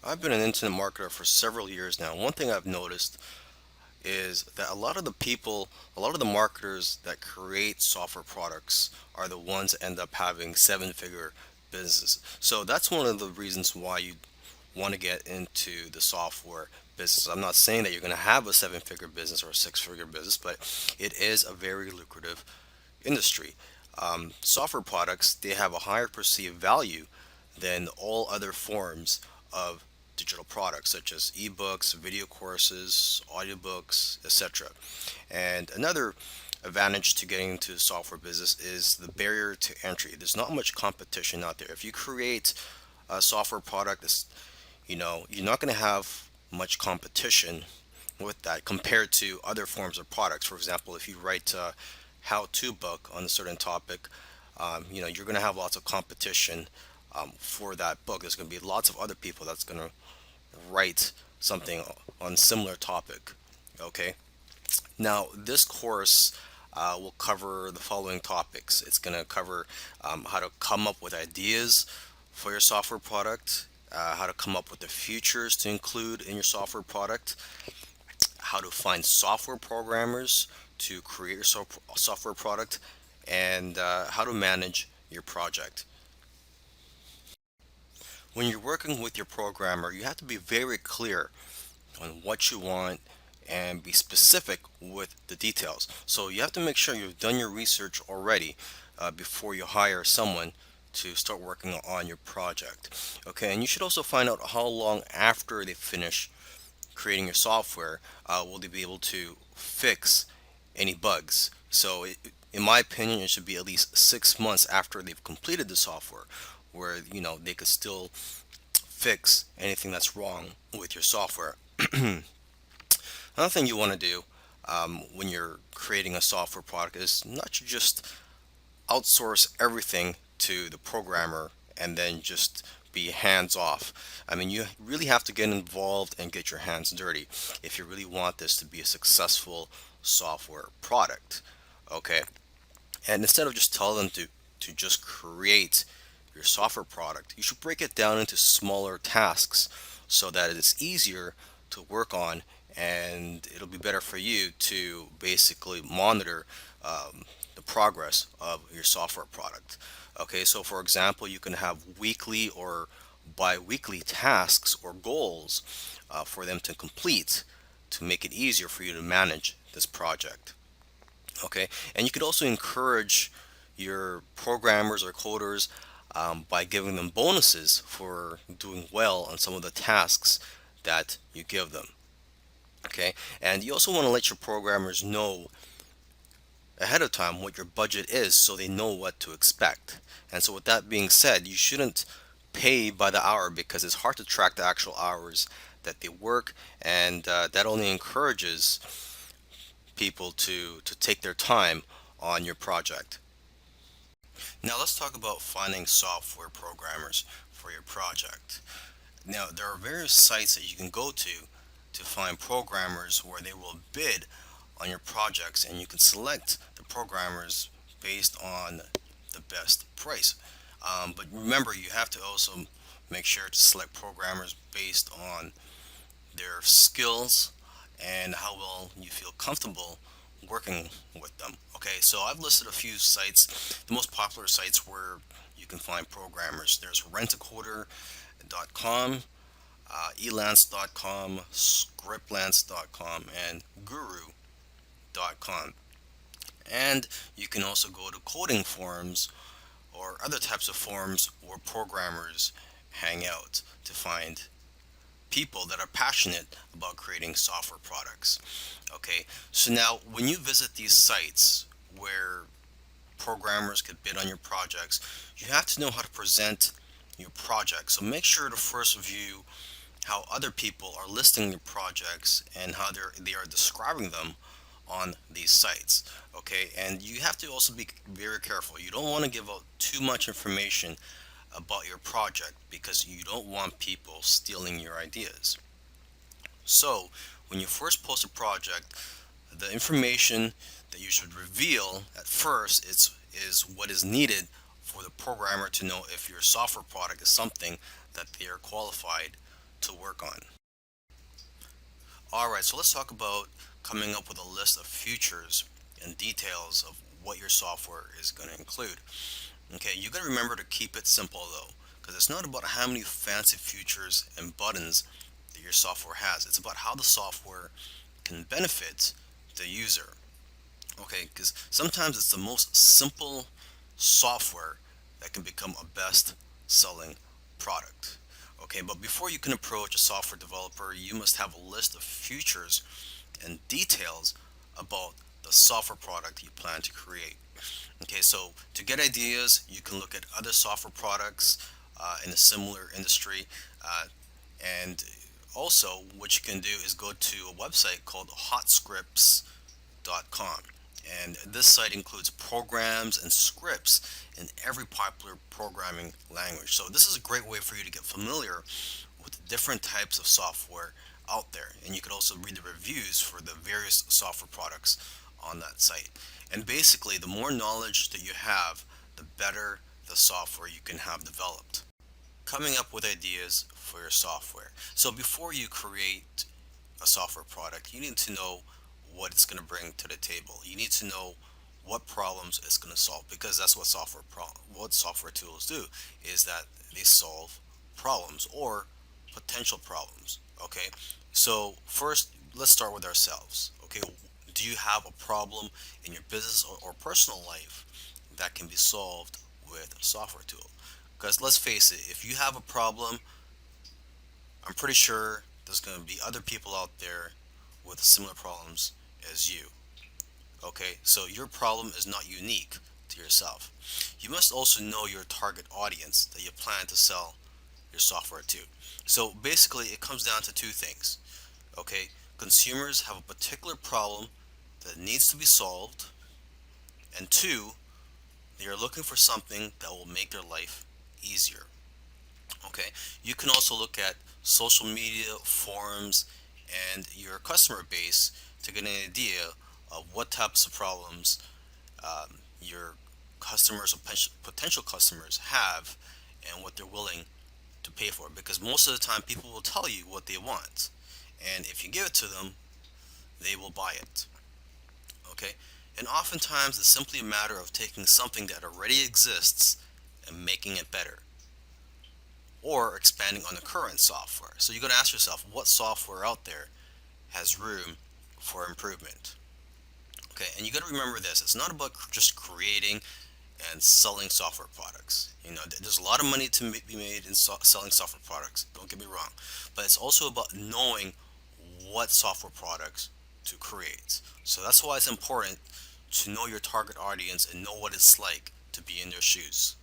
I've been an internet marketer for several years now. One thing I've noticed is that a lot of the marketers that create software products are the ones that end up having seven-figure businesses. So that's one of the reasons why you want to get into the software business. I'm not saying that you're going to have a seven-figure business or a six-figure business, but it is a very lucrative industry. Software products, they have a higher perceived value than all other forms of digital products such as ebooks, video courses, audiobooks, etc. And another advantage to getting into the software business is the barrier to entry. There's not much competition out there. If you create a software product that's, you're not going to have much competition with that compared to other forms of products. For example, if you write a how-to book on a certain topic, you're going to have lots of competition for that book. There's going to be lots of other people that's going to write something on similar topic. Okay. Now, this course will cover the following topics. It's going to cover how to come up with ideas for your software product, how to come up with the features to include in your software product, how to find software programmers to create your software product, and how to manage your project. When you're working with your programmer, you have to be very clear on what you want and be specific with the details. So you have to make sure you've done your research already before you hire someone to start working on your project. Okay, and you should also find out how long after they finish creating your software will they be able to fix any bugs. So in my opinion, it should be at least 6 months after they've completed the software where they could still fix anything that's wrong with your software. Another thing you want to do when you're creating a software product is not to just outsource everything to the programmer and then just be hands off. I mean, you really have to get involved and get your hands dirty if you really want this to be a successful software product. Okay, and instead of just telling them to just create your software product, you should break it down into smaller tasks so that it's easier to work on, and it'll be better for you to basically monitor the progress of your software product. Okay, so for example, you can have weekly or bi-weekly tasks or goals for them to complete to make it easier for you to manage this project. Okay, and you could also encourage your programmers or coders by giving them bonuses for doing well on some of the tasks that you give them. Okay, and you also want to let your programmers know ahead of time what your budget is so they know what to expect. And so with that being said, you shouldn't pay by the hour because it's hard to track the actual hours that they work, and that only encourages people to take their time on your project. Now let's talk about finding software programmers for your project. Now there are various sites that you can go to find programmers where they will bid on your projects, and you can select the programmers based on the best price. But remember, you have to also make sure to select programmers based on their skills and how well you feel comfortable working with them. Okay, so I've listed a few sites, the most popular sites where you can find programmers. There's rentacoder.com, elance.com, scriptlance.com, and guru.com. And you can also go to coding forums or other types of forums where programmers hang out to find people that are passionate about creating software products. Okay, so now when you visit these sites where programmers could bid on your projects, you have to know how to present your project. So make sure to first view how other people are listing your projects and how they are describing them on these sites. Okay, and you have to also be very careful. You don't want to give out too much information about your project because you don't want people stealing your ideas. So when you first post a project, the information that you should reveal at first is what is needed for the programmer to know if your software product is something that they are qualified to work on. All right, so let's talk about coming up with a list of features and details of what your software is going to include. Okay, you got to remember to keep it simple though, because it's not about how many fancy features and buttons that your software has. It's about how the software can benefit the user. Okay, because sometimes it's the most simple software that can become a best selling product. Okay, but before you can approach a software developer, you must have a list of features and details about the software product you plan to create. Okay, so to get ideas, you can look at other software products in a similar industry. And also, what you can do is go to a website called hotscripts.com. And this site includes programs and scripts in every popular programming language. So this is a great way for you to get familiar with the different types of software out there. And you can also read the reviews for the various software products on that site. And basically, the more knowledge that you have, the better the software you can have developed. Coming up with ideas for your software. So before you create a software product, you need to know what it's going to bring to the table. You need to know what problems it's going to solve, because that's what software tools do, is that they solve problems or potential problems. Okay, so first let's start with ourselves. Okay, do you have a problem in your business or personal life that can be solved with a software tool? Because let's face it, if you have a problem, I'm pretty sure there's going to be other people out there with similar problems as you. Okay, so your problem is not unique to yourself. You must also know your target audience that you plan to sell your software to. So basically, it comes down to two things. Okay, consumers have a particular problem that needs to be solved, and two, they are looking for something that will make their life easier. Okay, you can also look at social media, forums, and your customer base to get an idea of what types of problems your customers or potential customers have and what they're willing to pay for. Because most of the time, people will tell you what they want, and if you give it to them, they will buy it. Okay, and oftentimes it's simply a matter of taking something that already exists and making it better, or expanding on the current software. So you're going to ask yourself, what software out there has room for improvement? Okay, and you got to remember this: it's not about just creating and selling software products. You know, there's a lot of money to be made in selling software products. Don't get me wrong, but it's also about knowing what software products to create. So that's why it's important to know your target audience and know what it's like to be in their shoes.